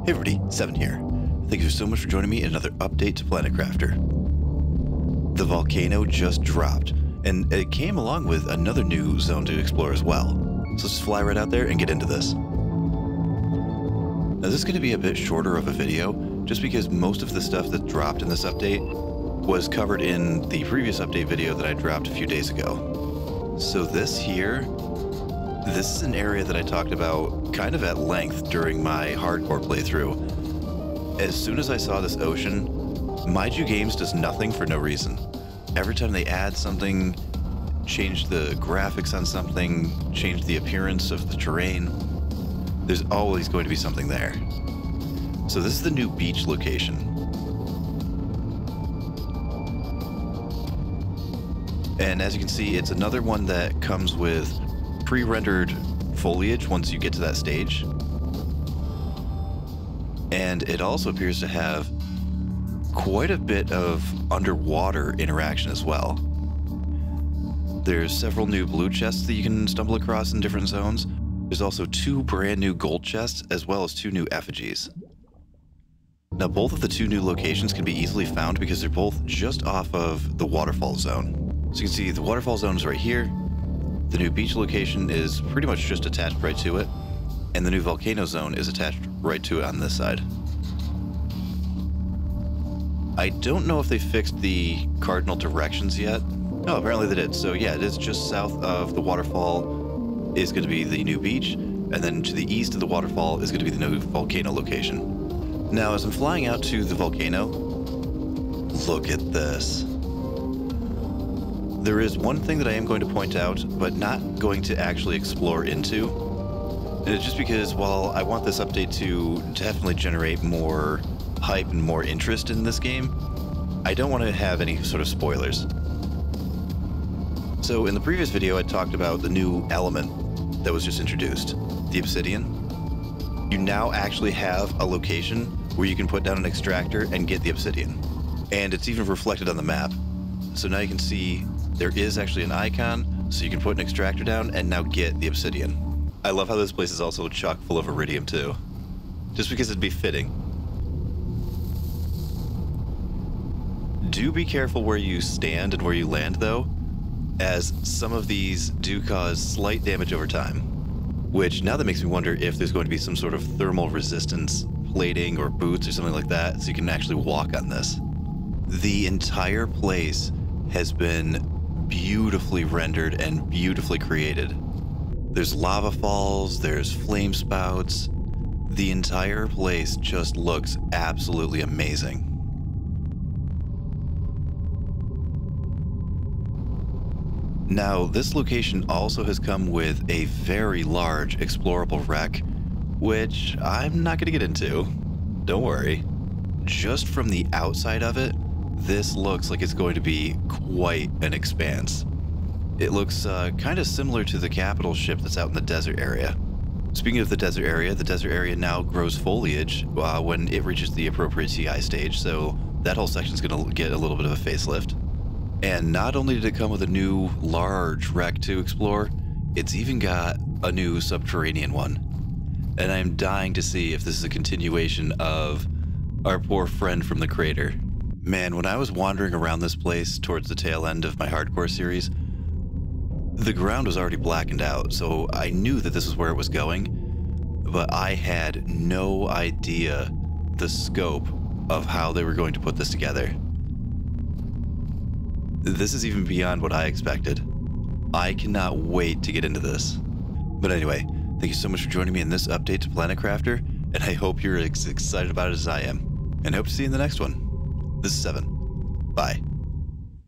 Hey everybody, 7 here. Thank you so much for joining me in another update to Planet Crafter. The volcano just dropped, and it came along with another new zone to explore as well. So let's just fly right out there and get into this. Now this is going to be a bit shorter of a video, just because most of the stuff that dropped in this update was covered in the previous update video that I dropped a few days ago. So this is an area that I talked about kind of at length during my hardcore playthrough. As soon as I saw this ocean, Maiju Games does nothing for no reason. Every time they add something, change the graphics on something, change the appearance of the terrain, there's always going to be something there. So this is the new beach location. And as you can see, it's another one that comes with pre-rendered foliage once you get to that stage. And it also appears to have quite a bit of underwater interaction as well. There's several new blue chests that you can stumble across in different zones. There's also 2 brand new gold chests as well as 2 new effigies. Now both of the 2 new locations can be easily found because they're both just off of the waterfall zone. So you can see the waterfall zone is right here. The new beach location is pretty much just attached right to it, and the new volcano zone is attached right to it on this side. I don't know if they fixed the cardinal directions yet. No, apparently they did. So yeah, it is just south of the waterfall is going to be the new beach, and then to the east of the waterfall is going to be the new volcano location. Now, as I'm flying out to the volcano, look at this. There is one thing that I am going to point out, but not going to actually explore into. And it's just because while I want this update to definitely generate more hype and more interest in this game, I don't want to have any sort of spoilers. So in the previous video, I talked about the new element that was just introduced, the obsidian. You now actually have a location where you can put down an extractor and get the obsidian. And it's even reflected on the map. So now you can see there is actually an icon, so you can put an extractor down and now get the obsidian. I love how this place is also chock full of iridium too, just because it'd be fitting. Do be careful where you stand and where you land though, as some of these do cause slight damage over time, which now that makes me wonder if there's going to be some sort of thermal resistance plating or boots or something like that so you can actually walk on this. The entire place has been beautifully rendered and beautifully created. There's lava falls, there's flame spouts. The entire place just looks absolutely amazing. Now, this location also has come with a very large explorable wreck, which I'm not going to get into. Don't worry. Just from the outside of it, this looks like it's going to be quite an expanse. It looks kind of similar to the capital ship that's out in the desert area. Speaking of the desert area now grows foliage when it reaches the appropriate TI stage, so that whole section's going to get a little bit of a facelift. And not only did it come with a new large wreck to explore, it's even got a new subterranean one. And I'm dying to see if this is a continuation of our poor friend from the crater. Man, when I was wandering around this place towards the tail end of my hardcore series, the ground was already blackened out, so I knew that this is where it was going, but I had no idea the scope of how they were going to put this together. This is even beyond what I expected. I cannot wait to get into this. But anyway, thank you so much for joining me in this update to Planet Crafter, and I hope you're as excited about it as I am. And hope to see you in the next one. This is 7. Bye.